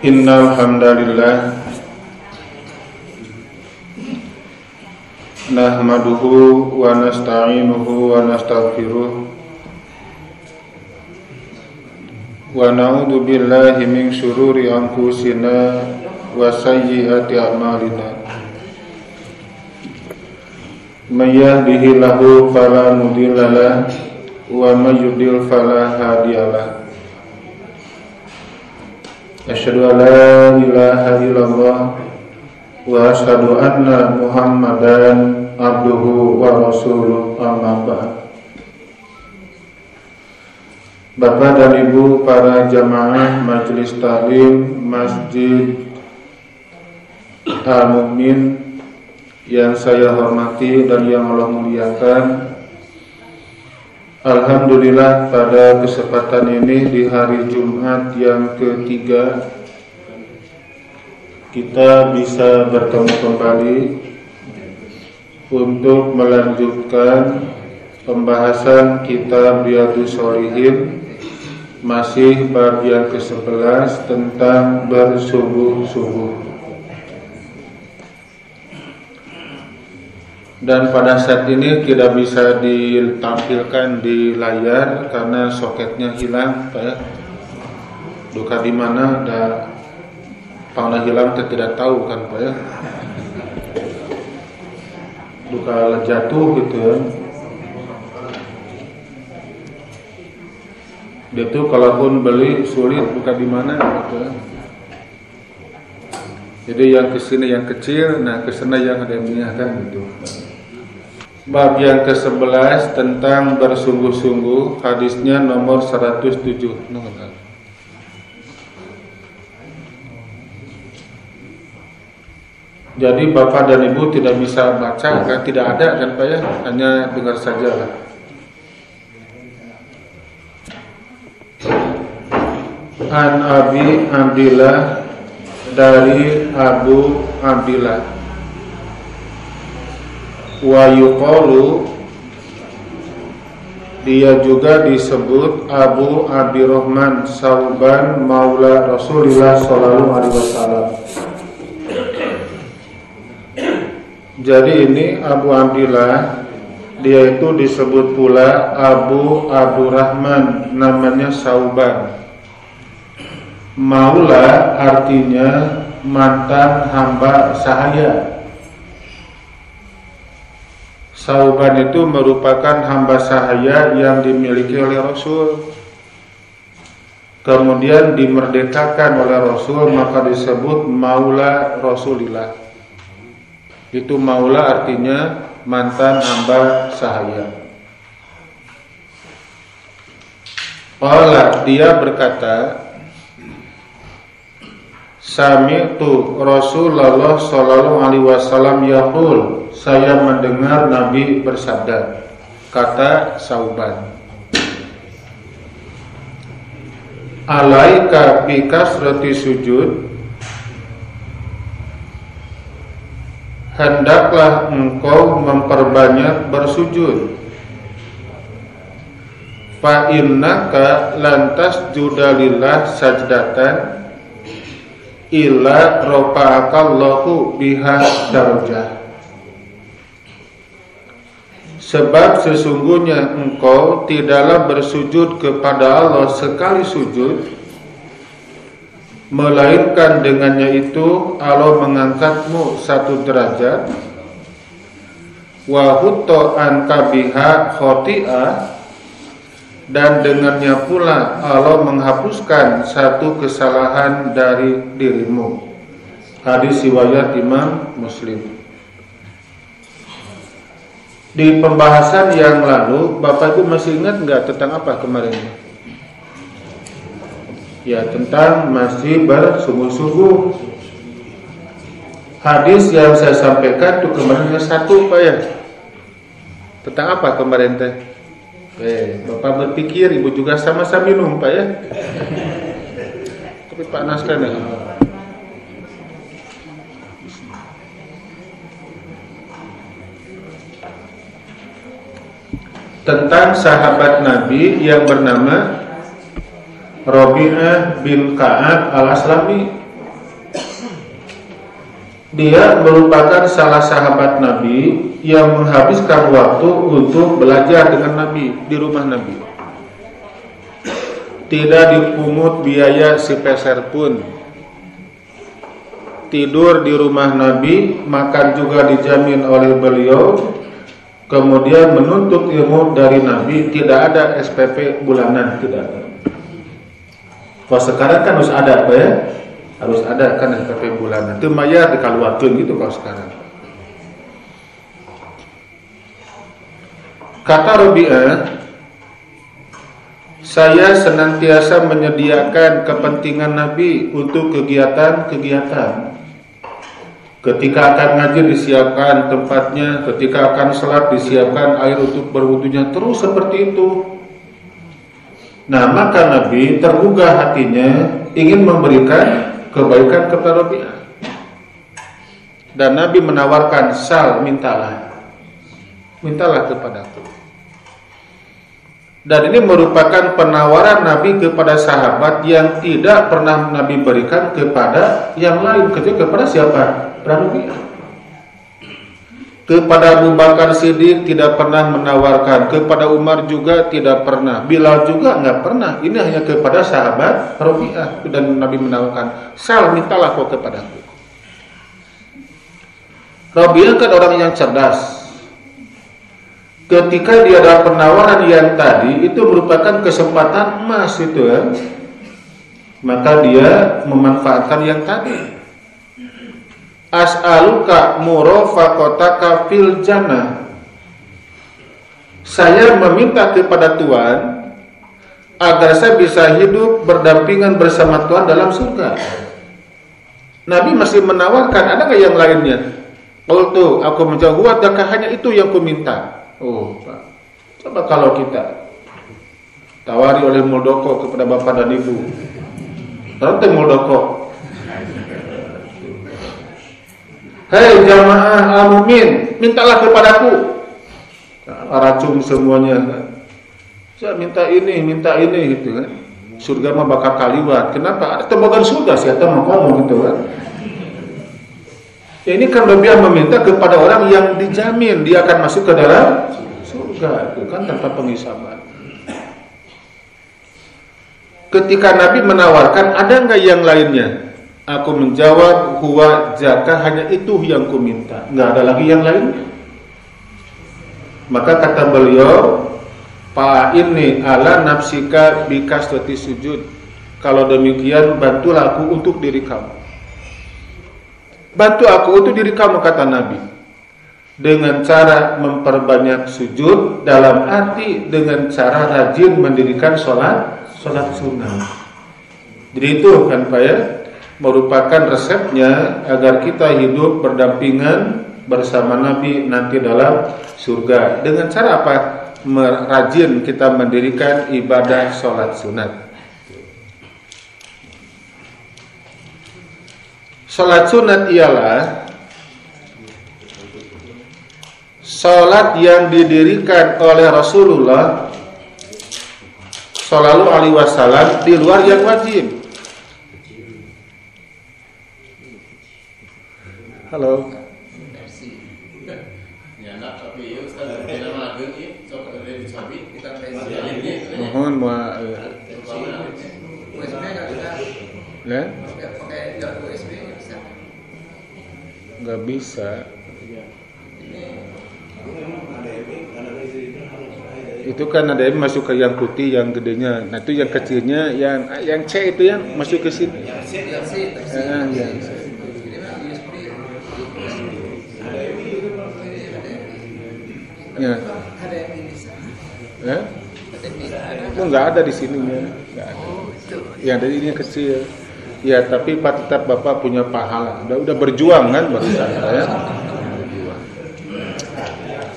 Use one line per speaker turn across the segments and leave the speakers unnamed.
Innal hamdalillah nahmaduhu wa nasta'inuhu wa nastaghfiruh wa na'udzu billahi min syururi anfusina wa sayyiati a'malina. May yahdihillahu fala mudilla lahu wa may yudlil fala hadiyalah. Asyhadu an la ilaha illallah wa asyhadu anna Muhammadan abduhu wa rasuluh, amma ba'd. Bapak dan Ibu para jamaah Majelis Taklim Masjid Al-Mu'min yang saya hormati dan yang Allah muliakan, alhamdulillah pada kesempatan ini di hari Jumat yang ketiga kita bisa bertemu kembali untuk melanjutkan pembahasan kitab Riyadhus Shalihin, masih bab yang ke-11 tentang bersungguh-sungguh. Dan pada saat ini tidak bisa ditampilkan di layar karena soketnya hilang, Pak ya. Duka di mana ada panah hilang kita tidak tahu kan, Pak ya. Duka jatuh gitu ya. Dia tuh kalaupun beli sulit buka di mana gitu ya. Jadi yang kesini yang kecil, nah kesana yang ada yang kan gitu. Bab yang ke-11 tentang bersungguh-sungguh, hadisnya nomor 107. Jadi Bapak dan Ibu tidak bisa baca kan, tidak ada kan Pak ya, hanya dengar saja lah. An Abi Abdillah, dari Abu Abdillah, wa yuqalu, dia juga disebut Abu Abdirrahman Sauban maula Rasulullah sallallahu alaihi wasallam. Jadi ini Abu Abdillah, dia itu disebut pula Abu Abdurrahman, namanya Sauban. Maula artinya mantan hamba sahaya. Sauban itu merupakan hamba sahaya yang dimiliki oleh Rasul, kemudian dimerdekakan oleh Rasul, maka disebut maula Rasulillah. Itu maula artinya mantan hamba sahaya. Qala, dia berkata, sami'tu Rasulullah sallallahu alaihi wasallam yaqul, saya mendengar Nabi bersabda. Kata Sauban, alaika bi kasrati sujud, hendaklah engkau memperbanyak bersujud. Fa innaka lantas judalillah sajdatan illa rafa'akallahu biha darajah. Sebab sesungguhnya engkau tidaklah bersujud kepada Allah sekali sujud, melainkan dengannya itu Allah mengangkatmu satu derajat. Wa hutta anka biha khati'ah, dan dengannya pula Allah menghapuskan satu kesalahan dari dirimu. Hadis riwayat Imam Muslim. Di pembahasan yang lalu, Bapak Ibu masih ingat nggak tentang apa kemarin? Ya, tentang masih bersungguh-sungguh. Hadis yang saya sampaikan itu kemarin satu, Pak ya. Tentang apa kemarin teh? Bapak berpikir, Ibu juga sama-sama minum, Pak ya. Tapi Pak Naskan ya. Tentang sahabat Nabi yang bernama Rabi'ah bin Ka'ab al-Aslami. Dia merupakan salah sahabat Nabi yang menghabiskan waktu untuk belajar dengan Nabi di rumah Nabi. Tidak dipungut biaya sepeser pun. Tidur di rumah Nabi, makan juga dijamin oleh beliau. Kemudian menuntut ilmu dari Nabi, tidak ada SPP bulanan, tidak ada. Kalau sekarang kan harus ada, apa ya? Harus ada kan SPP bulanan. Itu bayar dikaluakeun gitu kalau sekarang. Kata Rabi'ah, saya senantiasa menyediakan kepentingan Nabi untuk kegiatan-kegiatan. Ketika akan ngaji disiapkan tempatnya, ketika akan salat disiapkan air untuk berwudunya, terus seperti itu. Nah, maka Nabi tergugah hatinya ingin memberikan kebaikan kepada Rabi'ah. Dan Nabi menawarkan, sal, mintalah kepadaku. Dan ini merupakan penawaran Nabi kepada sahabat yang tidak pernah Nabi berikan kepada yang lain. Kepada siapa? Rabi'ah. Kepada Abu Bakar Siddiq tidak pernah menawarkan, kepada Umar juga tidak pernah, Bilal juga nggak pernah. Ini hanya kepada sahabat Rabi'ah. Dan Nabi menawarkan, sal, mintalah kau kepadaku. Rabi'ah kan orang yang cerdas. Ketika dia ada penawaran yang tadi, itu merupakan kesempatan emas itu ya. Maka dia memanfaatkan yang tadi. As'aluka murafaqataka fil jannah. Saya meminta kepada Tuhan agar saya bisa hidup berdampingan bersama Tuhan dalam surga. Nabi masih menawarkan, ada nggak yang lainnya? Qultu, aku menjawab, adakah hanya itu yang ku minta? Oh, Pak. Coba kalau kita tawari oleh Muldoko kepada Bapak dan Ibu. Nanti Muldoko, hei jamaah al-mu'min, mintalah kepadaku. Racun semuanya. Saya minta ini gitu kan. Surga mah bakal kaliwat. Kenapa? Ada tembakan surga sih atau mau ngomong gitu kan. Ini kan lebih meminta kepada orang yang dijamin dia akan masuk ke dalam surga, itu kan tanpa penghisaban. Ketika Nabi menawarkan, ada nggak yang lainnya? Aku menjawab, huwa jaka, hanya itu yang ku minta, nggak ada lagi yang lainnya. Maka kata beliau, pa ini ala nafsika bikasrati sujud. Kalau demikian, bantulah aku untuk diri kamu. Bantu aku untuk diri kamu, kata Nabi, dengan cara memperbanyak sujud, dalam arti dengan cara rajin mendirikan sholat sunnah. Jadi itu kan Pak ya, merupakan resepnya agar kita hidup berdampingan bersama Nabi nanti dalam surga. Dengan cara apa? Rajin kita mendirikan ibadah sholat sunat. Sholat sunat ialah sholat yang didirikan oleh Rasulullah Shallallahu Alaihi Wasallam di luar yang wajib. Halo. Mohon mau. Ya? Nggak bisa. Itu kan ada yang masuk ke yang putih, yang gedenya. Nah itu yang kecilnya, yang C itu yang masuk ke sini. Ya. Ya? Itu nggak ada di sininya. Nggak ada. Yang ada ini kecil. Ya, tapi Pak tetap Bapak punya pahala. Udah berjuang kan barusan saya.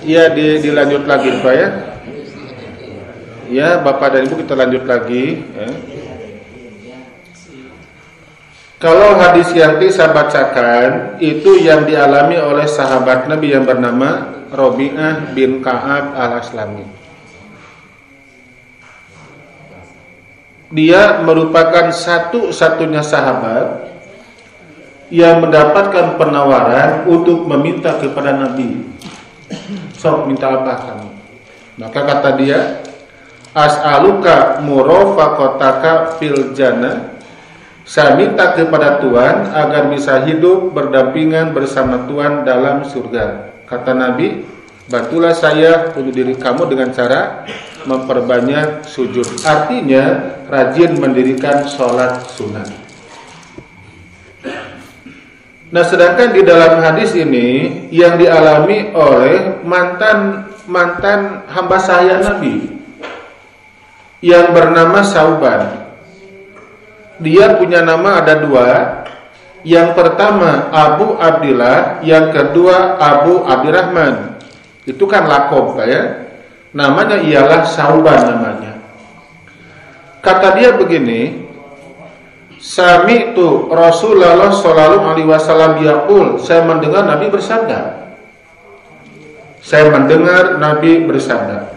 Iya, dilanjut lagi Pak ya. Ya, Bapak dan Ibu kita lanjut lagi ya. Kalau hadis yang saya bacakan itu yang dialami oleh sahabat Nabi yang bernama Rabi'ah bin Ka'ab al-Aslami. Dia merupakan satu-satunya sahabat yang mendapatkan penawaran untuk meminta kepada Nabi, sok minta apa kamu? Maka kata dia, as'aluka murafaqataka fil jannah, saya minta kepada Tuhan agar bisa hidup berdampingan bersama Tuhan dalam surga. Kata Nabi, bantulah saya untuk diri kamu dengan cara memperbanyak sujud. Artinya rajin mendirikan sholat sunat. Nah, sedangkan di dalam hadis ini yang dialami oleh mantan hamba sahaya Nabi yang bernama Sauban. Dia punya nama ada dua. Yang pertama Abu Abdillah, yang kedua Abu Abdurrahman. Itu kan lakob ya. Namanya ialah Sauban namanya. Kata dia begini, sami'tu Rasulullah sallallahu alaihi wasallam yaqul, saya mendengar Nabi bersabda. Saya mendengar Nabi bersabda,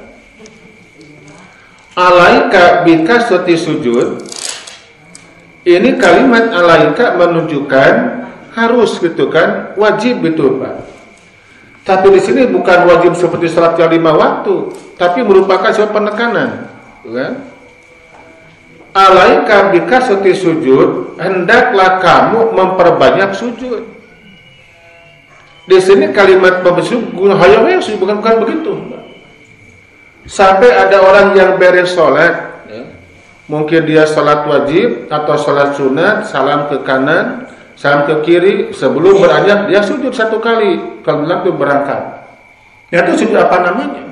alaika bikasrati sujud. Ini kalimat alaika menunjukkan harus gitu kan, wajib gitu Pak. Tapi di sini bukan wajib seperti salat yang 5 waktu, tapi merupakan sebuah penekanan, kan? Alaika bikasrati sujud, hendaklah kamu memperbanyak sujud. Di sini kalimat pembesuk hayawnya bukan begitu. Sampai ada orang yang beres sholat, ya, mungkin dia sholat wajib atau sholat sunat, salam ke kanan, salam ke kiri, sebelum beranjak dia sujud 1 kali. Kalau bilang itu berangkat. Ya, itu sujud apa namanya?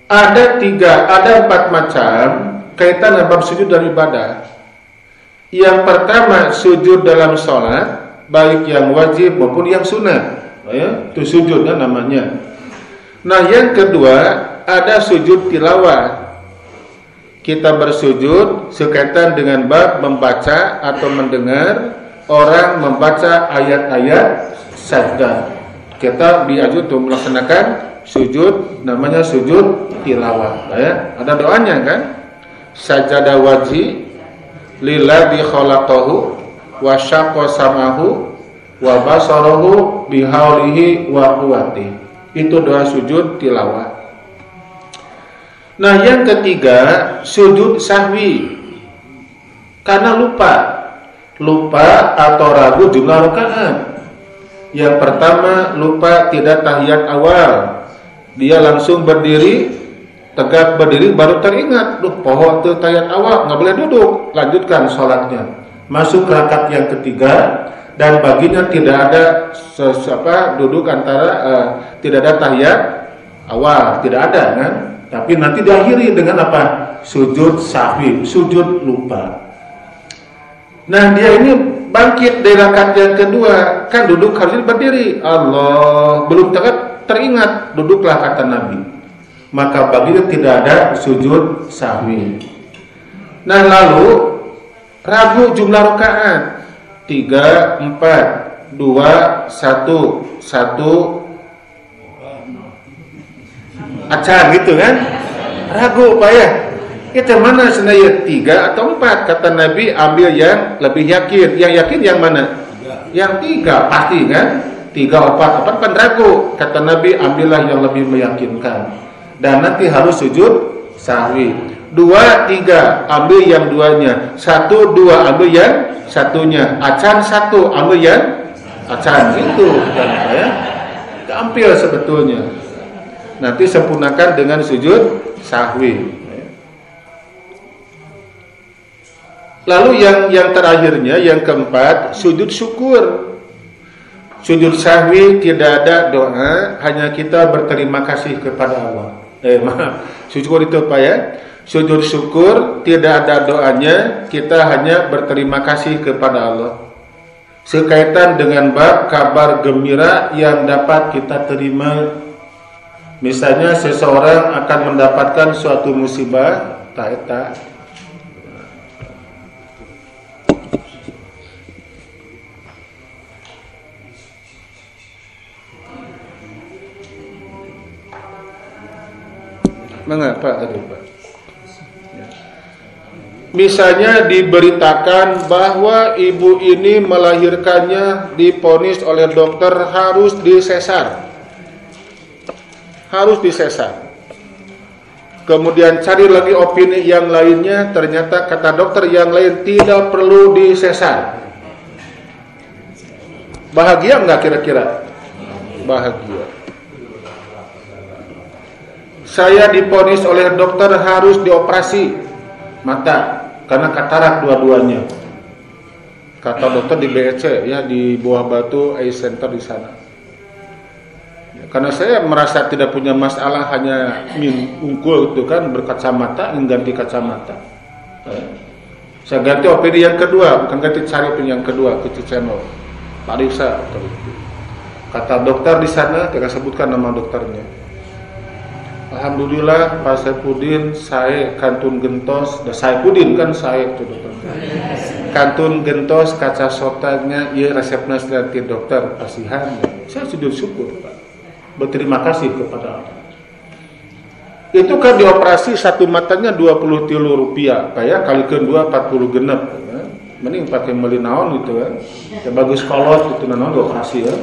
Ada 4 macam kaitan dengan bab sujud dan ibadah. Yang pertama sujud dalam sholat, baik yang wajib maupun yang sunat, ya, itu sujudnya namanya. Nah, yang kedua ada sujud tilawah. Kita bersujud sekaitan dengan bab membaca atau mendengar orang membaca ayat-ayat sajdah. Kita diajar untuk melaksanakan sujud, namanya sujud tilawah, ya. Ada doanya kan? Sajada wajhi lilladzi khalaqahu wa syaqqa samahu wa basarahu bihaulihi wa quwwatihi. Itu doa sujud tilawah. Nah, yang ketiga sujud sahwi, karena lupa atau ragu jumlah rakaat. Yang pertama lupa tidak tahiyat awal, dia langsung berdiri, tegak berdiri baru teringat, pohon itu tahiyat awal, nggak boleh duduk, lanjutkan sholatnya, masuk ke rakaat yang ketiga. Dan baginya tidak ada duduk antara tidak ada tahiyat awal, tidak ada kan? Tapi nanti diakhiri dengan apa? Sujud sahwi, sujud lupa. Nah, dia ini bangkit dari rakaat yang kedua, kan duduk harus berdiri. Allah, belum teringat, duduklah kata Nabi. Maka baginya tidak ada sujud sahwi. Nah, lalu ragu jumlah rakaat. 3, 4, 2, 1 acan gitu kan, ragu Pak ya, kita mana sebenarnya 3 atau 4? Kata Nabi ambil yang lebih yakin. Yang yakin yang mana? Yang 3 pasti kan, 3, 4 kan ragu. Kata Nabi ambillah yang lebih meyakinkan, dan nanti harus sujud sahwi. 2, 3 ambil yang 2-nya, 1, 2 ambil yang 1-nya, acan 1 ambil yang acan, itu kan ya, gampil sebetulnya. Nanti sempurnakan dengan sujud sahwi. Lalu yang terakhirnya, yang keempat, sujud syukur. Sujud sahwi tidak ada doa, hanya kita berterima kasih kepada Allah. Syukur itu Pak ya. Sujud syukur tidak ada doanya, kita hanya berterima kasih kepada Allah. Sekaitan dengan bab kabar gembira yang dapat kita terima. Misalnya seseorang akan mendapatkan suatu musibah, tak. Mengapa tadi Pak? Misalnya diberitakan bahwa ibu ini melahirkannya divonis oleh dokter harus disesar. Harus disesar. Kemudian cari lagi opini yang lainnya, ternyata kata dokter yang lain tidak perlu disesar. Bahagia enggak kira-kira? Bahagia. Saya divonis oleh dokter harus dioperasi mata karena katarak dua-duanya. Kata dokter di BEC ya, di Buah Batu Eye Center di sana. Ya, karena saya merasa tidak punya masalah, hanya unggul itu kan berkacamata, ingin ganti kacamata. Saya ganti opini yang kedua, bukan ganti, cari opini yang kedua ke channel Pak Risa. Kata dokter di sana, tidak sebutkan nama dokternya. Alhamdulillah Pak Saipudin, saya kantun gentos, Saipudin kan saya itu dokter. Kantun gentos kaca sotanya, iya resepnya seperti dokter pasihan. Saya sujud syukur Pak, berterima kasih kepada Allah. Itu kan dioperasi satu matanya 20 rupiah, Pak ya, kali kedua 40 genep. Ya. Mending pakai melinaon gitu kan, ya bagus kolot itu naon dioperasi ya.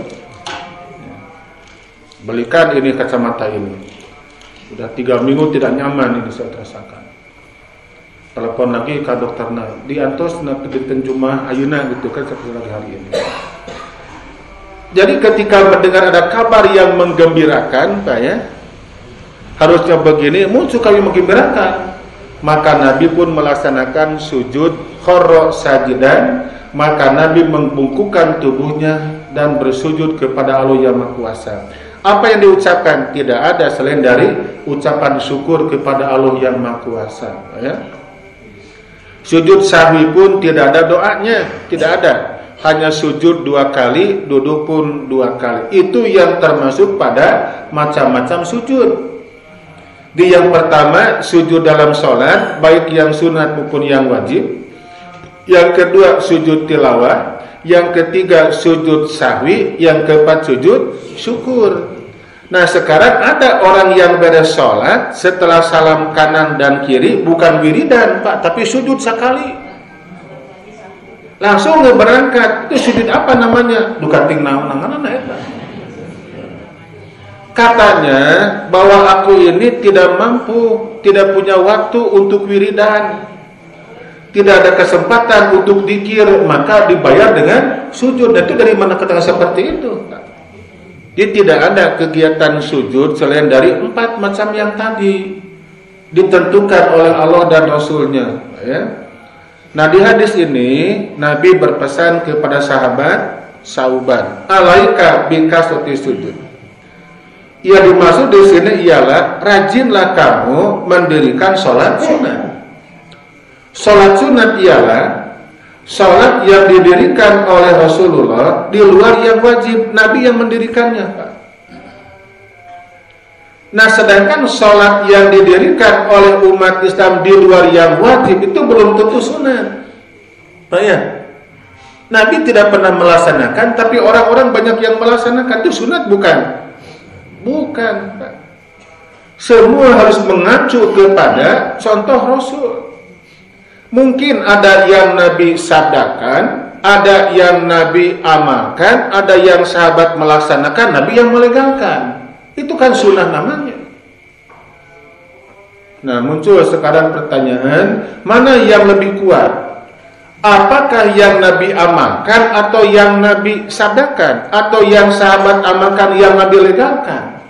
Belikan ini kacamata ini. Sudah 3 minggu tidak nyaman ini saya rasakan. Telepon lagi ke dokterna, diantos nak kedeten cuma ayeuna gitu kan seperti lagi hari ini. Jadi ketika mendengar ada kabar yang menggembirakan, Pak ya, harusnya begini, muncul kali menggembirakan. Maka Nabi pun melaksanakan sujud kharra sajidan, maka Nabi membungkukkan tubuhnya dan bersujud kepada Allah Yang Maha Kuasa. Apa yang diucapkan? Tidak ada selain dari ucapan syukur kepada Allah Yang Maha Kuasa. Ya. Sujud sahwi pun tidak ada doanya, tidak ada. Hanya sujud 2 kali, duduk pun 2 kali. Itu yang termasuk pada macam-macam sujud. Di yang pertama, sujud dalam sholat, baik yang sunat maupun yang wajib. Yang kedua, sujud tilawah. Yang ketiga, sujud sahwi. Yang keempat, sujud syukur. Nah sekarang ada orang yang beres sholat, setelah salam kanan dan kiri, bukan wiridan Pak, tapi sujud sekali. Langsung berangkat. Itu sujud apa namanya? Dukating naon-naon eta. Katanya bahwa aku ini tidak mampu, tidak punya waktu untuk wiridan, tidak ada kesempatan untuk zikir, maka dibayar dengan sujud. Dan itu dari mana kata seperti itu? Jadi tidak ada kegiatan sujud selain dari 4 macam yang tadi ditentukan oleh Allah dan Rasulnya. Ya. Nah di hadis ini Nabi berpesan kepada sahabat Sauban, alaika bikasrati sujud. Yang dimaksud di sini ialah rajinlah kamu mendirikan sholat sunat. Sholat sunat ialah sholat yang didirikan oleh Rasulullah di luar yang wajib, Nabi yang mendirikannya Pak. Nah sedangkan sholat yang didirikan oleh umat Islam di luar yang wajib itu belum tentu sunat Pak ya. Nabi tidak pernah melaksanakan, tapi orang-orang banyak yang melaksanakan. Itu sunat bukan? Bukan Pak. Semua harus mengacu kepada contoh Rasul. Mungkin ada yang Nabi sabdakan, ada yang Nabi amalkan, ada yang sahabat melaksanakan, Nabi yang melegalkan. Itu kan sunnah namanya. Nah muncul sekarang pertanyaan, mana yang lebih kuat? Apakah yang Nabi amalkan atau yang Nabi sabdakan? Atau yang sahabat amalkan, yang Nabi legalkan?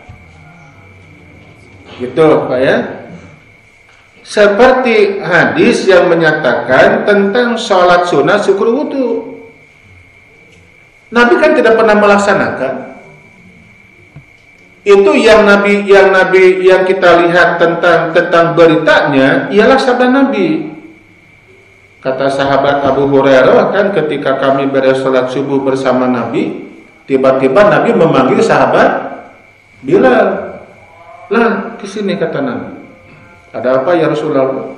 Gitu Pak ya. Seperti hadis yang menyatakan tentang sholat sunat syukur wudu. Nabi kan tidak pernah melaksanakan. Itu yang kita lihat tentang beritanya ialah sabda Nabi. Kata sahabat Abu Hurairah kan ketika kami beres sholat subuh bersama Nabi, tiba-tiba Nabi memanggil sahabat Bilal. Lah kesini kata Nabi. Ada apa ya Rasulullah?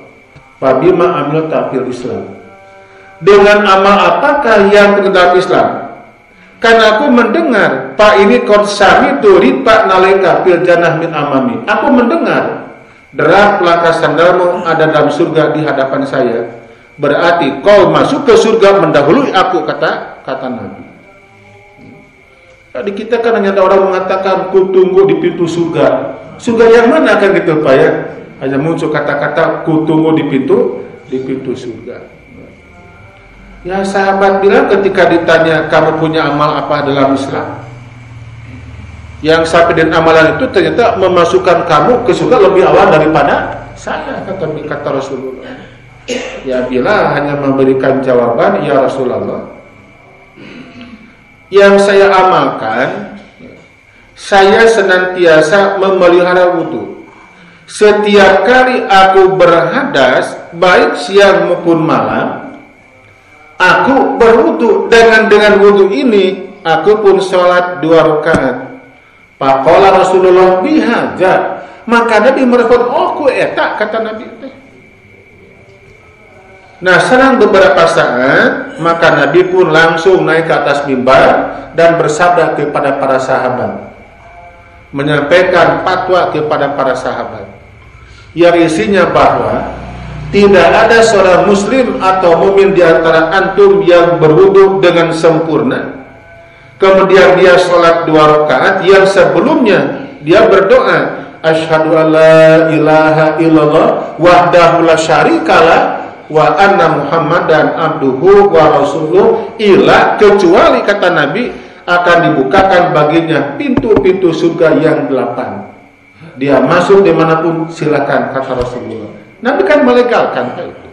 Fabima amil ta'fil Islam. Dengan amal apakah yang dalam Islam? Karena aku mendengar Pak ini qad sami'tu ripa nalika fil jannah min amami. Aku mendengar derap langkah sandalmu ada dalam surga di hadapan saya. Berarti kau masuk ke surga mendahului aku, kata Nabi. Di kita kan hanya ada orang mengatakan ku tunggu di pintu surga. Surga yang mana kan gitu Pak ya? Hanya muncul kata-kata ku tunggu di pintu surga. Ya sahabat bilang ketika ditanya kamu punya amal apa dalam Islam? Yang sampai dengan amalan itu ternyata memasukkan kamu ke surga lebih awal daripada saya, kata Rasulullah. Ya bila hanya memberikan jawaban, ya Rasulullah, yang saya amalkan, saya senantiasa memelihara wudu. Setiap kali aku berhadas, baik siang maupun malam, aku berwudu. Dengan wudu ini, aku pun sholat 2 rakaat. Faqala Rasulullah bihaja. Maka Nabi merespon, oh ku etak, kata Nabi. Nah, selang beberapa saat, maka Nabi pun langsung naik ke atas mimbar dan bersabda kepada para sahabat, menyampaikan fatwa kepada para sahabat, yang isinya bahwa tidak ada seorang muslim atau mukmin di antara antum yang berwudu dengan sempurna, kemudian dia sholat 2 rakaat yang sebelumnya dia berdoa, asyhadu alla ilaha illallah wahdahu la syarikalah wa anna Muhammadan abduhu wa rasuluh, ila, kecuali kata Nabi akan dibukakan baginya pintu-pintu surga yang 8. Dia masuk dimanapun silakan, kata Rasulullah. Nabi kan melegalkan itu.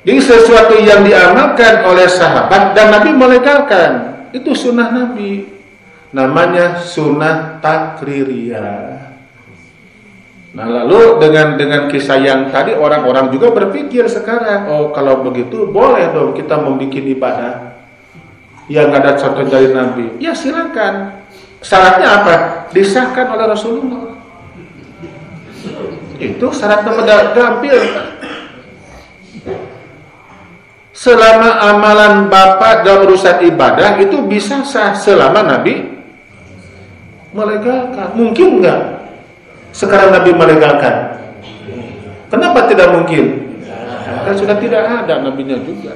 Jadi sesuatu yang diamalkan oleh sahabat dan Nabi melegalkan, itu sunnah Nabi. Namanya sunnah takririyah. Nah lalu dengan kisah yang tadi, orang-orang juga berpikir sekarang, oh kalau begitu boleh dong kita membuat ibadah yang ada contoh dari Nabi. Ya silakan. Syaratnya apa? Disahkan oleh Rasulullah. Itu syaratnya gampil. Selama amalan Bapak dalam urusan ibadah itu bisa sah selama Nabi melegalkan. Mungkin enggak sekarang Nabi melegalkan? Kenapa tidak mungkin? Kan sudah tidak ada nabinya juga.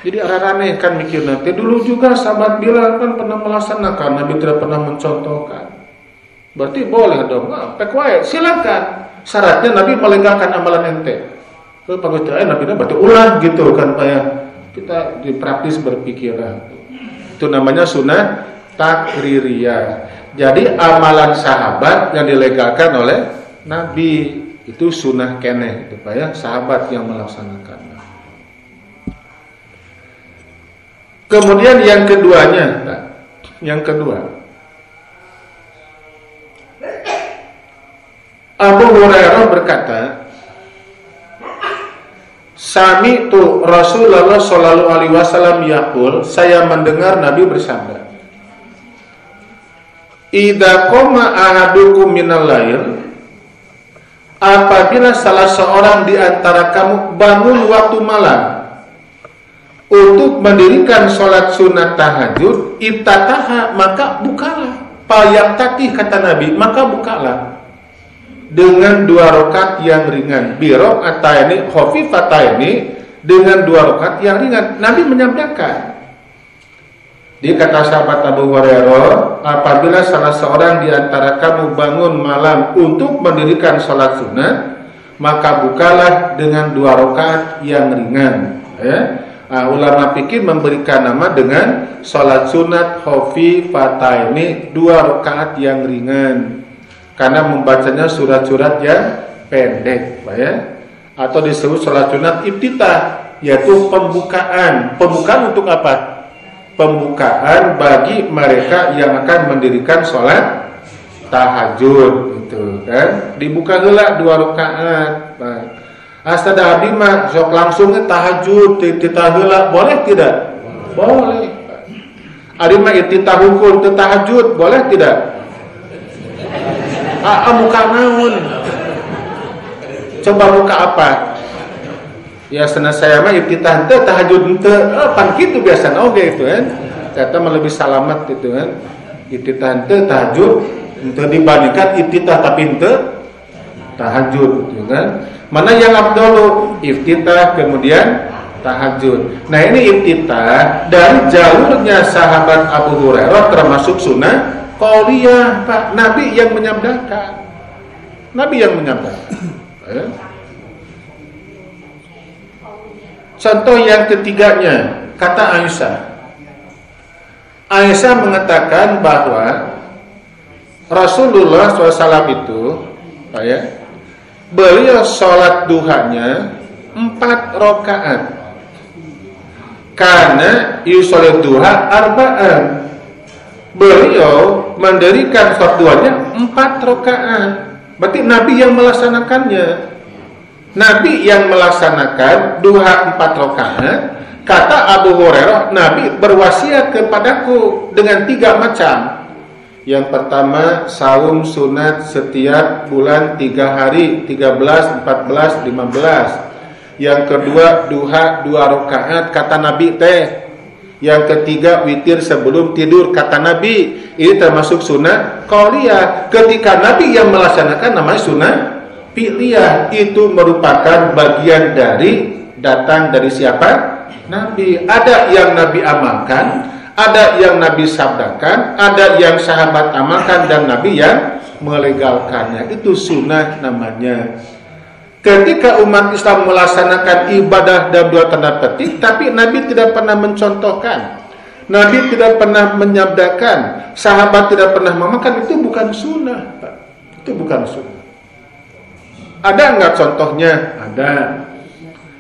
Jadi aneh kan mikir nanti dulu juga sahabat Bilal kan pernah melaksanakan, Nabi tidak pernah mencontohkan. Berarti boleh dong. Nah, silakan. Syaratnya Nabi melegalkan amalan ente. Kalau bagus Nabi berarti ulang gitu kan Pak ya. Kita di praktis berpikiran. Itu namanya sunnah takririyah. Jadi amalan sahabat yang dilegalkan oleh Nabi itu sunnah keneh itu Pak ya, sahabat yang melaksanakan. Kemudian yang keduanya, yang kedua, Abu Hurairah berkata, sami'tu Rasulullah sallallahu alaihi wasallam yaqul, saya mendengar Nabi bersabda, idza qama ahadukum minal lail, apabila salah seorang di antara kamu bangun waktu malam untuk mendirikan sholat sunat tahajud, iftataha, maka bukalah, payaqtatih kata Nabi, maka bukalah dengan 2 rakaat yang ringan, birakaataini khafifataini, dengan 2 rakaat yang ringan. Nabi menyampaikan. Dia kata sahabat Abu Hurairah, apabila salah seorang di antara kamu bangun malam untuk mendirikan sholat sunat, maka bukalah dengan 2 rakaat yang ringan. Ulama fikih memberikan nama dengan sholat sunat khafifataini, 2 rakaat yang ringan, karena membacanya surat-surat yang pendek, Pak ya. Atau disebut sholat sunat iftitah, yaitu pembukaan. Pembukaan untuk apa? Pembukaan bagi mereka yang akan mendirikan sholat tahajud, gitu kan. Dibuka heula 2 rakaat. Astada abdi mah sok langsung tahajud titah heula, boleh tidak? Boleh. Ari mah ittitah hukul teu tahajud, boleh tidak? Muka naon? Coba muka apa? Ya sana saya mah iftitah teu tahajud teu pan kitu biasana oge itu kan. Kata mah lebih salamat gitu kan. Iftitah teu tahajud teu dibandingkan iftitah tapi teu tahajud, gitu kan? Mana yang afdalu? Iftitah kemudian tahajud. Nah, ini iftitah dari jalurnya sahabat Abu Hurairah termasuk sunnah qauliyah, Pak. Nabi yang menyabdakan. Nabi yang menyabdakan. Ya. Contoh yang ketiganya, kata Aisyah. Aisyah mengatakan bahwa Rasulullah SAW itu, ya, beliau sholat duhanya 4 rakaat. Karena yusolat duha arba'an. Beliau mendirikan sholat duhanya 4 rakaat. Berarti Nabi yang melaksanakannya. Nabi yang melaksanakan duha 4 rakaat. Kata Abu Hurairah, Nabi berwasiat kepadaku dengan 3 macam. Yang pertama, saum sunat setiap bulan 3 hari, 13, 14, 15. Yang kedua, duha 2 rakaat, kata Nabi teh. Yang ketiga, witir sebelum tidur, kata Nabi. Ini termasuk sunnah qauliyah. Ketika Nabi yang melaksanakan namanya sunnah fi'liyah. Itu merupakan bagian dari datang dari siapa? Nabi. Ada yang Nabi amalkan, ada yang Nabi sabdakan, ada yang sahabat amalkan dan Nabi yang melegalkannya. Itu sunnah namanya. Ketika umat Islam melaksanakan ibadah dalam 2 tanda petik, tapi Nabi tidak pernah mencontohkan, Nabi tidak pernah menyabdakan, sahabat tidak pernah mengamalkan, itu bukan sunnah, Pak. Itu bukan sunnah. Ada enggak contohnya? Ada.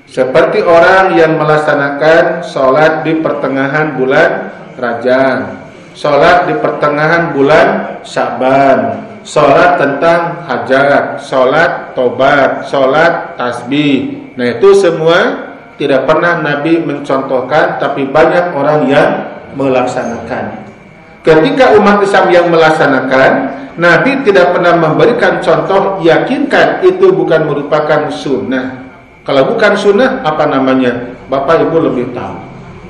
Seperti orang yang melaksanakan sholat di pertengahan bulan Rajab, sholat di pertengahan bulan Sya'ban, sholat tentang hajat, sholat tobat, sholat tasbih. Nah, itu semua tidak pernah Nabi mencontohkan, tapi banyak orang yang melaksanakan. Ketika umat Islam yang melaksanakan, Nabi tidak pernah memberikan contoh, yakinkan itu bukan merupakan sunnah. Kalau bukan sunnah, apa namanya? Bapak Ibu lebih tahu.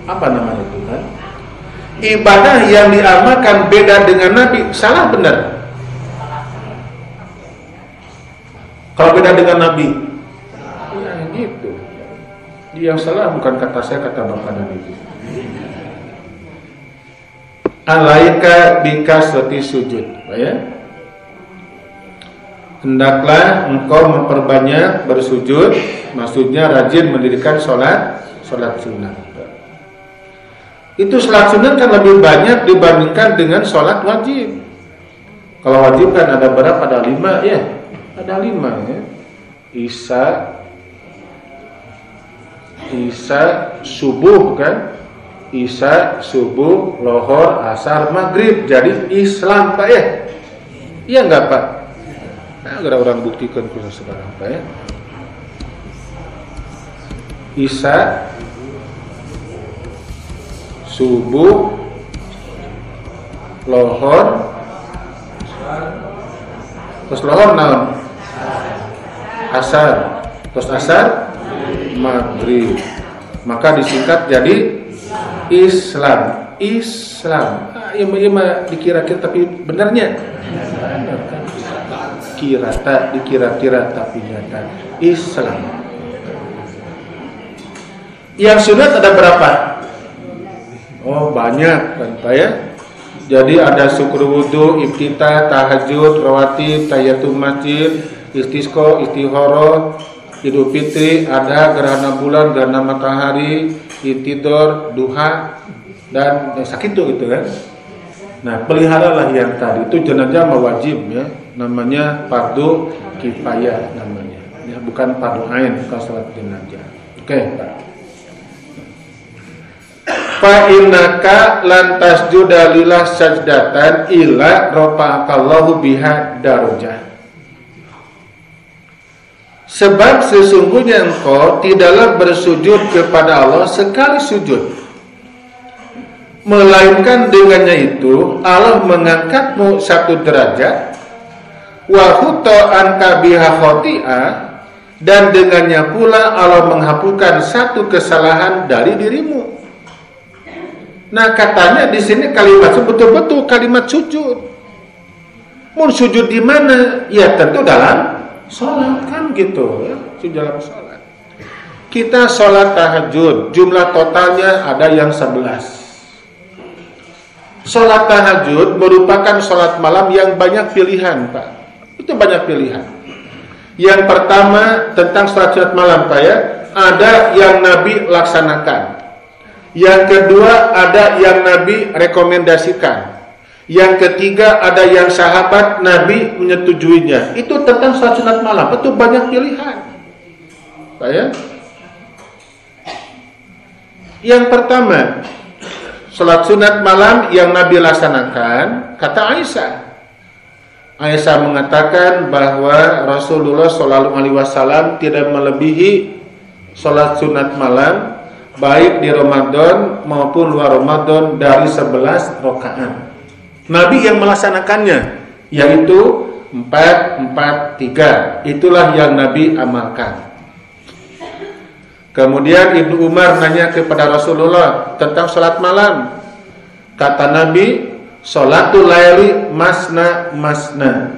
Apa namanya itu kan? Ibadah yang diamalkan beda dengan Nabi, salah benar? Kalau beda dengan Nabi, ya gitu. Yang salah bukan kata saya, kata Bapak dan Ibu. Alaika bikasrati sujud, ya. Hendaklah engkau memperbanyak bersujud, maksudnya rajin mendirikan sholat sunnah. Itu sholat sunnah kan lebih banyak dibandingkan dengan sholat wajib. Kalau wajib kan ada berapa? Ada 5 ya. Ada 5 ya. Isya subuh kan. Isya subuh, lohor, asar, maghrib. Jadi Islam Pak ya. Iya enggak Pak? Nah, agar orang buktikan khusus sekarang Pak ya. Isya subuh, lohor, terus lohor naon? Asar, terus asar, maghrib. Maka disingkat jadi Islam. Iya dikira-kira tapi benarnya. Dikira-kira tapi nyata. Islam. Yang sunat ada berapa? Oh banyak kan Pak ya. Jadi ada syukur wudu, iftitah, tahajud, rawatib, tahiyatul masjid, istisqa, istihara, Idul Fitri, ada gerhana bulan, gerhana matahari, intidor, duha, dan sakitu gitu kan. Nah, peliharalah yang tadi itu jenazah wajib ya, namanya fardu kifayah namanya. Ya, bukan fardu ain, bukan salat jenazah. Oke, Pak. Fa innaka lan tasjuda lillah sajdatan illa rafa'akallahu biha darajah. Sebab sesungguhnya engkau tidaklah bersujud kepada Allah sekali sujud, melainkan dengannya itu Allah mengangkatmu 1 derajat, wa khutta anka biha khati'ah, dan dengannya pula Allah menghapuskan 1 kesalahan dari dirimu. Nah, katanya di sini kalimat betul-betul kalimat sujud. Mau sujud di mana? Ya tentu dalam sholat kan gitu ya, dalam sholat. Kita sholat tahajud, jumlah totalnya ada yang 11. Sholat tahajud merupakan sholat malam yang banyak pilihan, Pak. Itu banyak pilihan. Yang pertama tentang sholat malam, Pak ya, ada yang Nabi laksanakan. Yang kedua ada yang Nabi rekomendasikan. Yang ketiga ada yang sahabat Nabi menyetujuinya. Itu tentang sholat sunat malam. Itu banyak pilihan, Pak ya. Yang pertama, sholat sunat malam yang Nabi laksanakan, kata Aisyah. Aisyah mengatakan bahwa Rasulullah SAW tidak melebihi sholat sunat malam baik di Ramadan maupun luar Ramadan dari 11 rakaat. Nabi yang melaksanakannya, yaitu 4-4-3. Itulah yang Nabi amalkan. Kemudian Ibnu Umar nanya kepada Rasulullah tentang sholat malam. Kata Nabi, sholatul laili masna masna.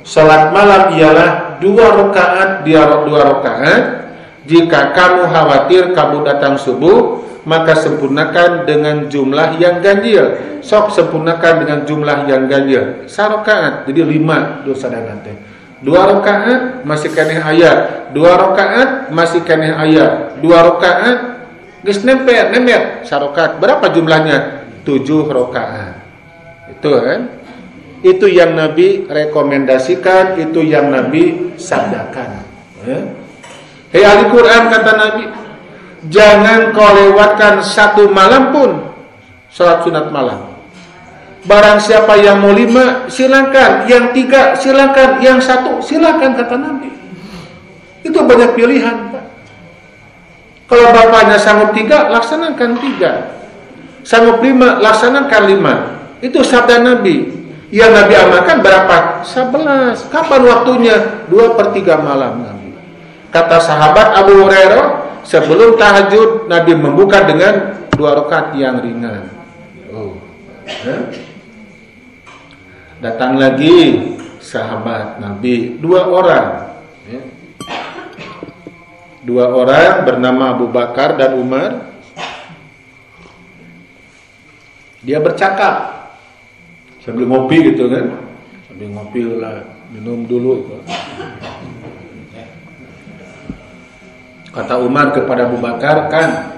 Sholat malam ialah 2 rakaat, 2 rakaat. Jika kamu khawatir kamu datang subuh, maka sempurnakan dengan jumlah yang ganjil. Sok sempurnakan dengan jumlah yang ganjil. 1 rakaat, jadi 5 dosa dan nanti. 2 rakaat masih keneh ayat, 2 rakaat masih keneh ayat, 2 rakaat geus nempel 1 rakaat. Berapa jumlahnya? 7 rakaat. Itu kan? Itu yang Nabi rekomendasikan, itu yang Nabi sabdakan. Ya. Hei ahli Quran, kata Nabi, jangan kau lewatkan 1 malam pun salat sunat malam. Barang siapa yang mau 5, silakan. Yang 3, silakan. Yang 1, silakan, kata Nabi. Itu banyak pilihan, Pak. Kalau bapaknya sanggup 3, laksanakan 3. Sanggup 5, laksanakan 5. Itu sabda Nabi. Yang Nabi amalkan berapa? 11. Kapan waktunya? 2/3 malam Nabi. Kata sahabat Abu Hurairah, sebelum tahajud Nabi membuka dengan 2 rakaat yang ringan. Oh. Datang lagi sahabat Nabi, 2 orang. 2 orang bernama Abu Bakar dan Umar. Dia bercakap sambil ngopi gitu kan. Sambil ngopi lah, minum dulu. Kata Umar kepada Abu Bakar, kan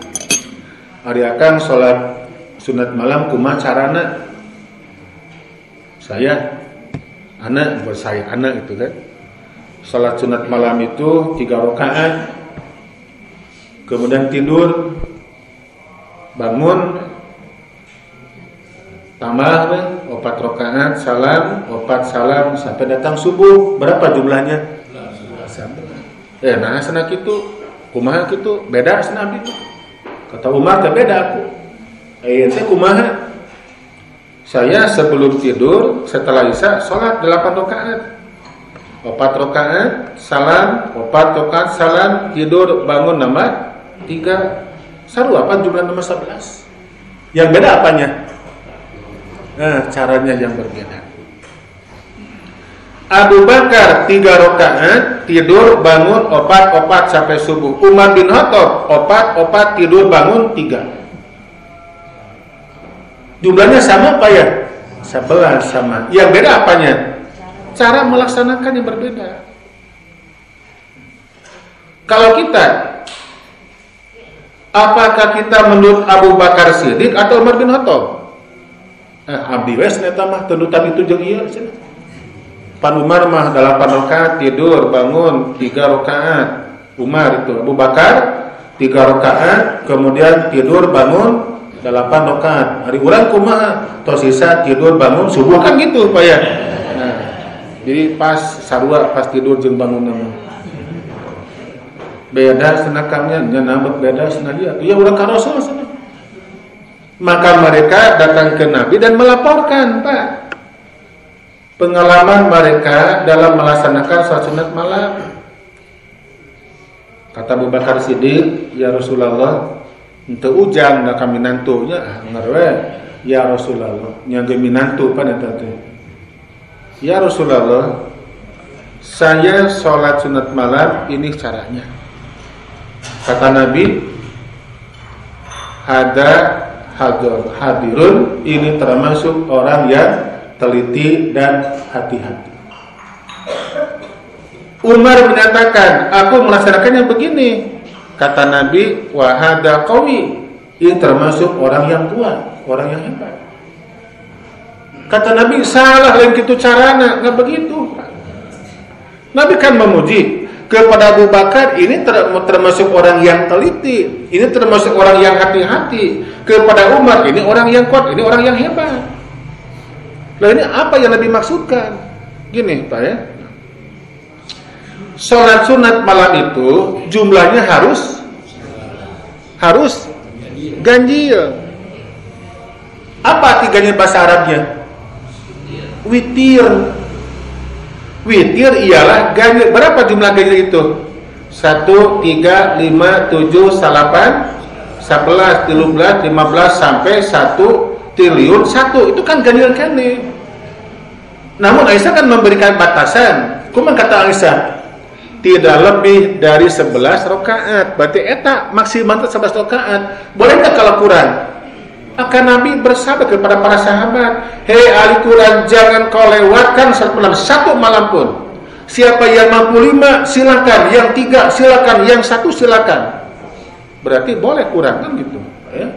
ari akang salat sunat malam kumaha carana? Saya anak itu kan. Salat sunat malam itu 3 rakaat. Kemudian tidur, bangun, tambah 4 rakaat, salam, 4 salam sampai datang subuh. Berapa jumlahnya? 11. Nah sana kitu, kumaha kitu? Beda sana Nabi. Kata Umar, teh beda aku. Teh kumaha? Saya sebelum tidur setelah Isya salat 8 rakaat. 4 rakaat, salam, 4 rakaat, salam, tidur, bangun nama 3. Sarua apa jumlah nama 11? Yang beda apanya? Nah, caranya yang berbeda. Abu Bakar 3 rakaat, tidur, bangun 4 sampai subuh. Umar bin Khattab 4 tidur, bangun 3. Jumlahnya sama apa ya? 11 sama. Yang beda apanya? Cara melaksanakan yang berbeda. Kalau kita, apakah kita menurut Abu Bakar Siddiq atau Umar bin Khattab? Abdi wes neta mah tuntutan itu jeung ieu cenah. Pan Umar mah 8 rakaat tidur, bangun 3 rakaat. Umar itu, Abu Bakar 3 rakaat, kemudian tidur, bangun 8 rakaat. Hari urang kumaha? Tos sisa tidur, bangun subuh kan gitu Pak ya. Nah, jadi pas sarua pas tidur jeung bangun nama. Beda senakamnya, nyanambet beda senadia. Ya urang ka Rasul sana. Maka mereka datang ke Nabi dan melaporkan, Pak, pengalaman mereka dalam melaksanakan salat sunat malam. Kata Abu Bakar Siddiq, ya Rasulullah, henteu ujang da kami nantunya ngarwe. Ya Rasulullah, nya ge minantu pan eta teh. Ya Rasulullah, saya sholat sunat malam, ini caranya. Kata Nabi, hadirun, ini termasuk orang yang teliti dan hati-hati. Umar menyatakan, aku melaksanakannya begini. Kata Nabi, wahada qawi, ini termasuk orang yang kuat, orang yang hebat. Kata Nabi, salah lain gitu caranya, nggak begitu. Nabi kan memuji kepada Abu Bakar, ini termasuk orang yang teliti, ini termasuk orang yang hati-hati. Kepada Umar, ini orang yang kuat, ini orang yang hebat. Lah ini apa yang Nabi maksudkan? Gini Pak ya, sholat sunat malam itu jumlahnya harus ganjil. Apa arti ganjil bahasa Arabnya? Witir. Witir ialah ganjil. Berapa jumlah ganjil itu? 1, 3, 5, 7, 8, 11, 13, 15 sampai 1 triliun 1. Itu kan ganjil kene. Namun Aisyah kan memberikan batasan. Kuman kata Aisyah, tidak lebih dari 11 rakaat. Berarti eta maksimal 11 rakaat. Bolehkah kalau kurang? Maka Nabi bersabda kepada para sahabat, hei ahli Quran, jangan kau lewatkan satu malam pun. Siapa yang mampu 5 silakan, yang 3 silakan, yang 1 silakan. Berarti boleh kurang kan gitu ya?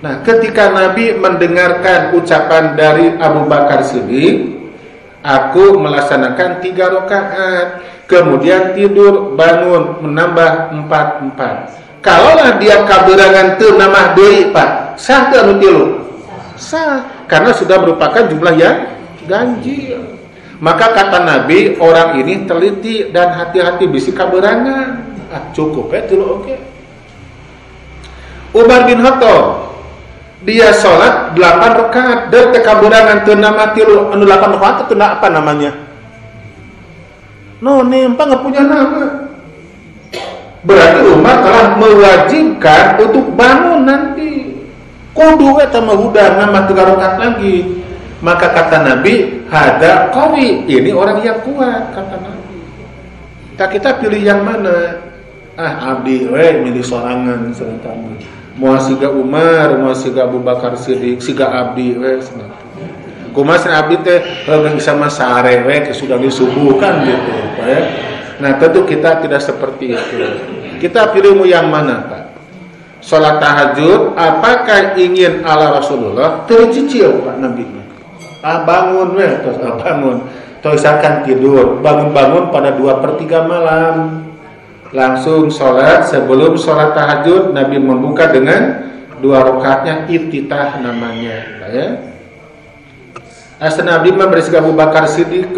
Nah, ketika Nabi mendengarkan ucapan dari Abu Bakar Siddiq, aku melaksanakan 3 rakaat, kemudian tidur, bangun, menambah 4. Kalaulah dia kaberangan teu nambah deui Pak, sah teu anu tilu? Sah, karena sudah merupakan jumlah yang ganjil. Maka kata Nabi, orang ini teliti dan hati-hati bisi kaberangan. Cukup ya tilu oke. Umar bin Khattab, dia sholat 8 rakaat dan tekaberangan teu nambah tilu, anu 8 rakaat itu apa namanya? No, nempa nggak punya nama. Berarti Umar telah mewajibkan untuk bangun nanti. Kudu eta mah udah nambah 3 rakaat lagi. Maka kata Nabi, hada qawi, ini orang yang kuat, kata Nabi. Kita pilih yang mana? Abdi milih sorangan serentak. Moal siga Umar, moal siga Abu Bakar Siddiq, siga abdi sebenarnya. Kumaha abdi teh heureung sama sare sudah disubuhkan gitu, Pak ya. Nah, tentu kita tidak seperti itu. Kita pilih yang mana, Pak? Salat tahajud, apakah ingin ala Rasulullah? Tercicil Pak Nabi. Bangun terus bangun. Terus akan tidur, bangun-bangun pada 2/3 malam. Langsung sholat. Sebelum sholat tahajud, Nabi membuka dengan 2 rakaatnya iftitah namanya, ya. Asa Nabi membersihkan Abu Bakar Siddiq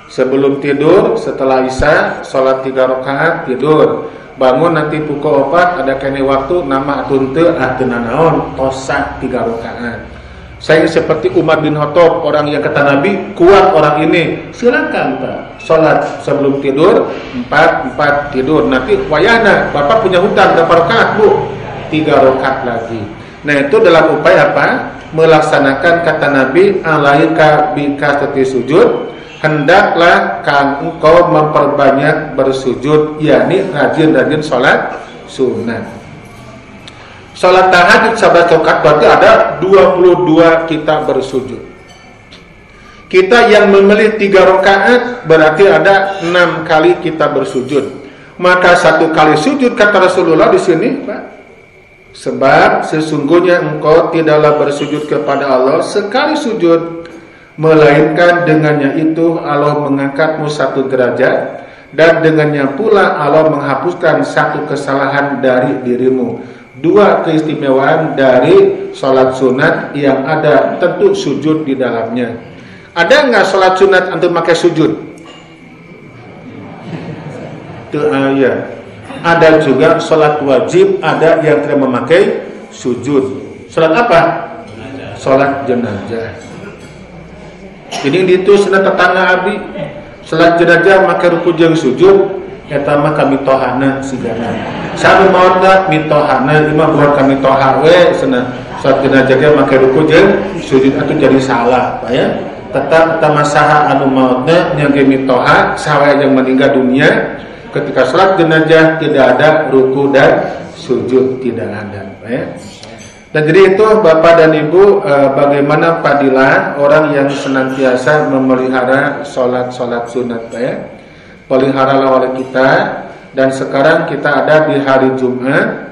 sebelum tidur, setelah Isya sholat 3 rakaat tidur, bangun nanti pukul 4 ada kene waktu nama atun teu naon tosak 3 rakaat. Saya seperti Umar bin Khattab, orang yang kata Nabi kuat orang ini, silakan Pak sholat sebelum tidur 4 tidur, nanti wayana Bapak punya hutang berapa rakaat Bu? 3 rakaat lagi. Nah itu dalam upaya apa? Melaksanakan kata Nabi alaika bikasati sujud, hendaklah engkau memperbanyak bersujud, yakni rajin-rajin sholat sunat. Sholat tahajud 11 rakaat berarti ada 22 kita bersujud. Kita yang memilih 3 rakaat berarti ada 6 kali kita bersujud. Maka 1 kali sujud kata Rasulullah di sini, Pak. Sebab sesungguhnya engkau tidaklah bersujud kepada Allah sekali sujud, melainkan dengannya itu Allah mengangkatmu 1 derajat, dan dengannya pula Allah menghapuskan 1 kesalahan dari dirimu. 2 keistimewaan dari sholat sunat yang ada tentu sujud di dalamnya. Ada nggak sholat sunat antum pakai sujud? Itu ya. Ada juga sholat wajib, ada yang tidak memakai sujud. Sholat apa? Sholat jenazah. Ini itu sunat tetangga abdi. Sholat jenazah maka ruku jeung sujud. Eta mah kami tohana sigana. Sabu mautna mitohana imah buat kami toha we cenah. Sholat jenazah ge make ruku jeung sujud atuh jadi salah, Pak ya. tetap tamasaha anu mautna nya ge mitoha saha yang meninggal dunia ketika salat jenazah tidak ada ruku dan sujud, tidak ada ya. Dan jadi itu Bapak dan Ibu, bagaimana fadilah orang yang senantiasa memelihara sholat sunat ya. Peliharalah oleh kita. Dan sekarang kita ada di hari Jumat.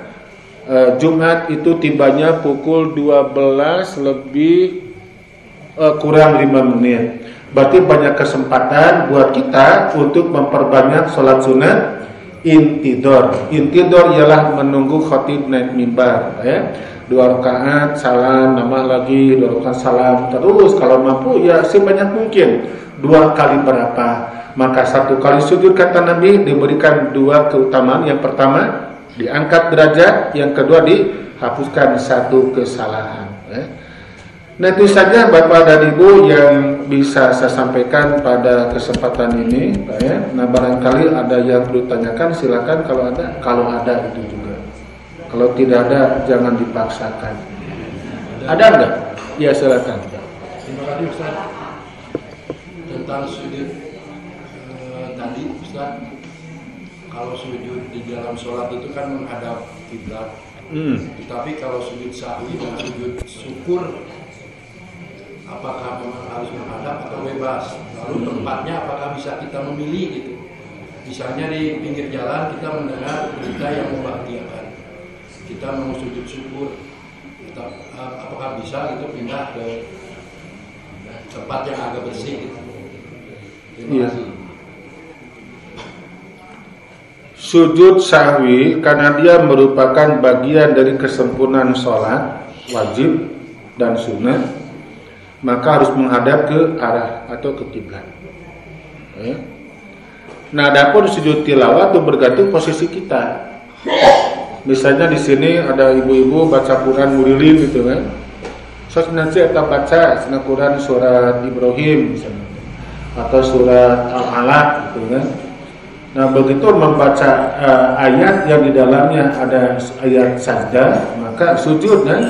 Jumat itu tibanya pukul 12 lebih kurang 5 menit. Berarti banyak kesempatan buat kita untuk memperbanyak sholat sunat intidor. Intidor ialah menunggu khatib naik mimbar ya. 2 rakaat salam, nambah lagi 2 rakaat salam, terus kalau mampu ya sebanyak mungkin 2 kali berapa, maka 1 kali sujud kata Nabi diberikan 2 keutamaan. Yang pertama diangkat derajat, yang kedua dihapuskan 1 kesalahan ya. Nah itu saja Bapak dan Ibu yang bisa saya sampaikan pada kesempatan ini Pak ya. Nah barangkali ada yang perlu tanyakan silakan kalau ada itu juga. Kalau tidak ada jangan dipaksakan. Ada enggak? Ya silakan.
Terima kasih Ustaz. Tentang sujud tadi Ustaz, kalau sujud di dalam sholat itu kan menghadap kiblat. Tapi kalau sujud sahwi dan sujud syukur, apakah memang harus menghadap atau bebas? Lalu tempatnya apakah bisa kita memilih gitu? Misalnya di pinggir jalan kita mendengar berita yang membahagiakan, kita mau sujud syukur, apakah bisa gitu pindah ke tempat yang agak bersih gitu? Terima kasih.
Sujud sahwi karena dia merupakan bagian dari kesempurnaan sholat wajib dan sunnah, maka harus menghadap ke arah atau ke kiblat ya. Nah adapun sujud tilawah itu bergantung posisi kita. Misalnya di sini ada ibu-ibu baca Quran murilin gitu kan. So nanti kita baca Quran surat Ibrahim misalnya, atau surat Al-Alaq gitu kan. Nah begitu membaca ayat yang di dalamnya ada ayat sajdah, maka sujud kan.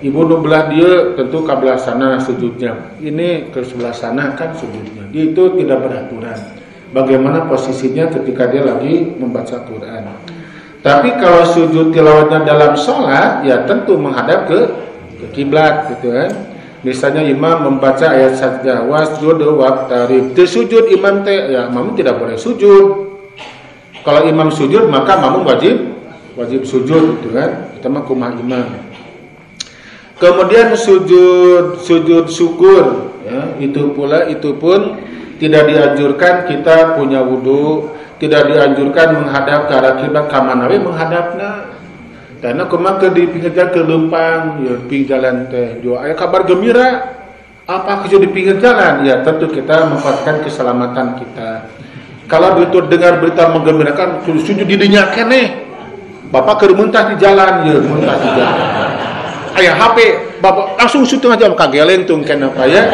Ibu belah dia tentu ke belah sana sujudnya, ini ke sebelah sana kan sujudnya. Itu tidak beraturan bagaimana posisinya ketika dia lagi membaca Quran. Tapi kalau sujud tilawatnya dalam sholat, ya tentu menghadap ke kiblat gitu kan. Misalnya imam membaca ayat sajdah wasjud waqtarib, sujud imam ya makmum tidak boleh sujud. Kalau imam sujud maka makmum wajib sujud gitu kan. Kita mah kumah imam. Kemudian sujud syukur ya, itu pun tidak dianjurkan kita punya wudu, tidak dianjurkan menghadap ke arah kiblat kamanawe menghadapna. Karena kumaha ke di pinggir jalan ke lempang ya pinggir jalan teh jo aya kabar gembira apa kerja di pinggir jalan ya tentu kita memperhatikan keselamatan kita. Kalau itu dengar berita menggembirakan sujud di dinya keneh bapak keur muntah di jalan ya muntah di jalan aya HP bapak langsung syuting aja kageleng tung kenapa ya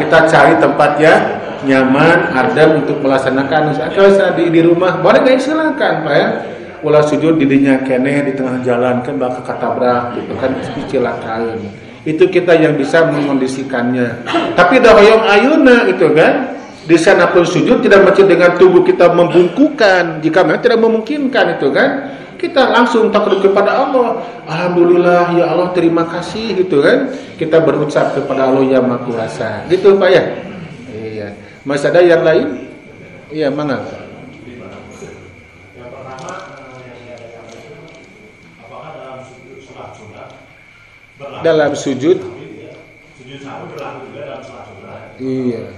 kita cari tempat yang nyaman adem untuk melaksanakan kalau di rumah boleh guys silakan Pak ya. Ulah sujud di dinya keneh di tengah jalan kan bakal katabrak gitu kan kecelakaan. Itu kita yang bisa mengondisikannya. Tapi dah hoyong ayeuna itu kan di sana pun sujud tidak mesti dengan tubuh kita membungkukan. Jika memang tidak memungkinkan itu kan kita langsung takut kepada Allah. Alhamdulillah ya Allah terima kasih gitu kan. Kita berucap kepada Allah yang Maha Kuasa. Gitu Pak ya. Iya. Masih ada yang lain? Iya, mana? Dalam sujud sahwi berlaku juga dalam sholat sunat. Iya.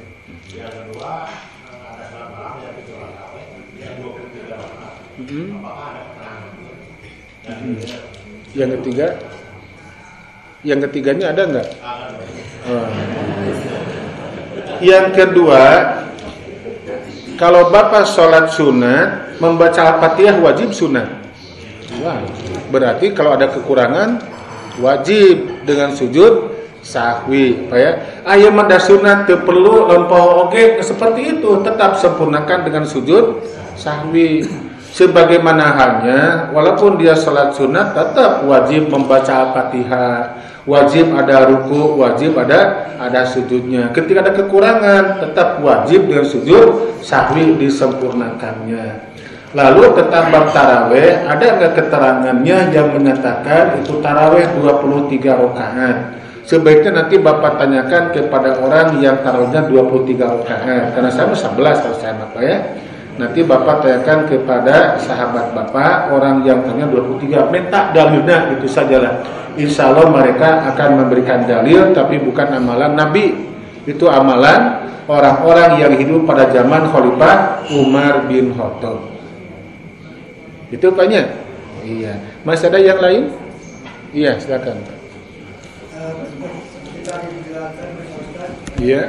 Yang kedua ada sholat malam yang 7 rakaat, yang 23 rakaat. Apakah ada keterangan? Yang ketiganya ada enggak? Yang kedua, kalau Bapak sholat sunat membaca Al-Fatihah wajib sunat. Wah, berarti kalau ada kekurangan wajib dengan sujud sahwi Pak ya. Aya mada sunat teu perlu lampau oge seperti itu, tetap sempurnakan dengan sujud sahwi. Sebagaimana halnya, walaupun dia sholat sunat, tetap wajib membaca Al-Fatihah, wajib ada ruku, wajib ada sujudnya. Ketika ada kekurangan, tetap wajib dengan sujud sahwi disempurnakannya. Lalu tentang bab taraweh, ada nggak keterangannya yang menyatakan itu taraweh 23 rakaat? Sebaiknya nanti Bapak tanyakan kepada orang yang tarawihnya 23 rakaat, karena saya 11 kalau saya Bapak ya. Nanti Bapak tanyakan kepada sahabat Bapak, orang yang tanya 23, minta dalilnya, itu sajalah. Insya Allah mereka akan memberikan dalil, tapi bukan amalan Nabi. Itu amalan orang-orang yang hidup pada zaman Khalifah Umar bin Khattab. Itu banyak. Iya. Masih ada yang lain? Iya, silakan. Iya.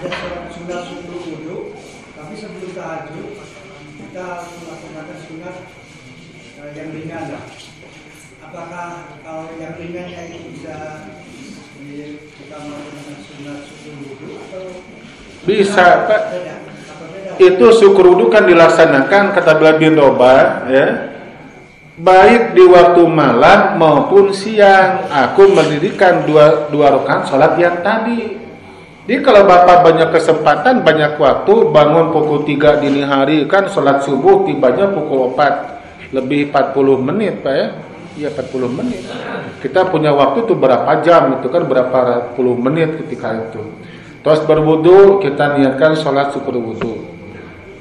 Ada sunat subuh wudhu, tapi sebelum tahajud kita melakukan sunat yang ringan lah. Apakah kalau yang ringannya itu bisa kita melakukan sunat subuh wudhu atau
bisa Pak? Itu syukur wudhu kan dilaksanakan kata Bilal bin Rabah ya, baik di waktu malam maupun siang. Aku mendirikan dua rakaat salat yang tadi. Jadi kalau Bapak banyak kesempatan, banyak waktu, bangun pukul 3 dini hari, kan sholat subuh tibanya pukul 4, lebih 40 menit Pak ya. Iya 40 menit. Kita punya waktu tuh berapa jam, itu kan berapa puluh menit ketika itu. Terus berwudu, kita niatkan sholat syukur wudu.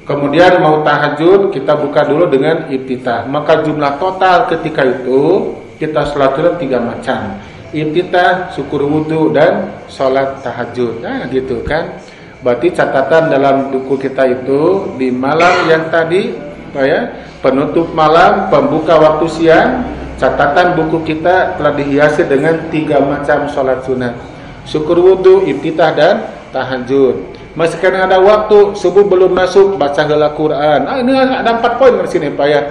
Kemudian mau tahajud, kita buka dulu dengan iftitah. Maka jumlah total ketika itu, kita sholat 3 macam. Iftitah, syukur wudu, dan sholat tahajud. Nah gitu kan. Berarti catatan dalam buku kita itu di malam yang tadi ya, penutup malam, pembuka waktu siang, catatan buku kita telah dihiasi dengan 3 macam sholat sunat: syukur wudu, iftitah, dan tahajud. Masih karena ada waktu, subuh belum masuk, baca gelar Quran. Ini ada 4 poin di sini Pak ya.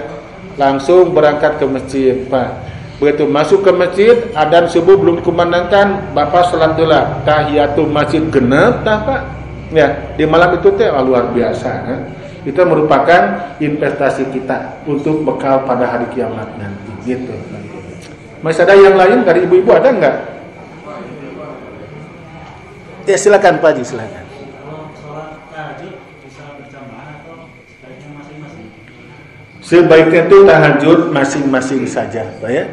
Langsung berangkat ke masjid Pak. Begitu masuk ke masjid, adzan subuh belum dikumandangkan, Bapak salat dulu, tahiyatul masjid genep tah Pak. Ya, di malam itu teh luar biasa kan. Itu merupakan investasi kita untuk bekal pada hari kiamat nanti gitu. Masih ada yang lain dari ibu-ibu, ada enggak? Ya silakan Pak Haji, silakan. Sebaiknya itu tahajud masing-masing saja Pak ya.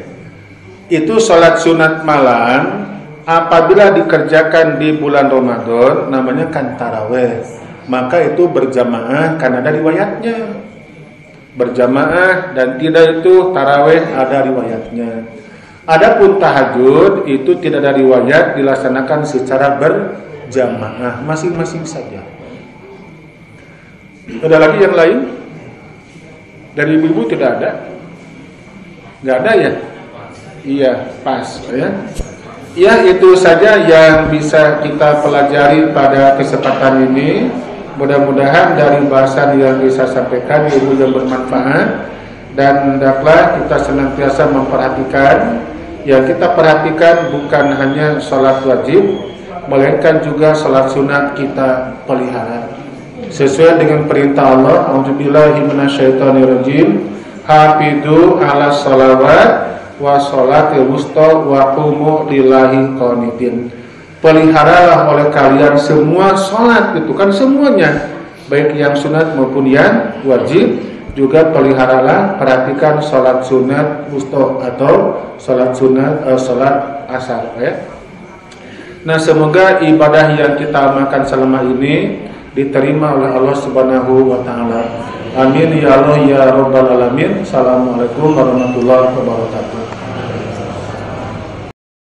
Itu sholat sunat malam apabila dikerjakan di bulan Ramadan namanya kan taraweh, maka itu berjamaah karena ada riwayatnya. Berjamaah dan tidak itu taraweh ada riwayatnya. Adapun tahajud itu tidak ada riwayat, dilaksanakan secara berjamaah masing-masing saja. Ada lagi yang lain? Dari ibu-ibu tidak ada? Nggak ada ya? Iya, pas ya. Ya, itu saja yang bisa kita pelajari pada kesempatan ini. Mudah-mudahan dari bahasan yang bisa sampaikan ilmu yang bermanfaat, dan hendaklah kita senantiasa memperhatikan. Yang kita perhatikan bukan hanya sholat wajib, melainkan juga sholat sunat kita pelihara sesuai dengan perintah Allah. A'udzubillahi minasyaitonirrajim. Hafidhu 'alas shalawat wa sholatil wusta wa qumu lillahi qanitin. Peliharalah oleh kalian semua salat, itu kan semuanya, baik yang sunat maupun yang wajib. Juga peliharalah, perhatikan salat sunat wusta atau salat sunat salat asar ya. Nah, semoga ibadah yang kita amalkan selama ini diterima oleh Allah Subhanahu wa taala. Amin ya Allah ya rabbal alamin. Assalamualaikum warahmatullahi wabarakatuh.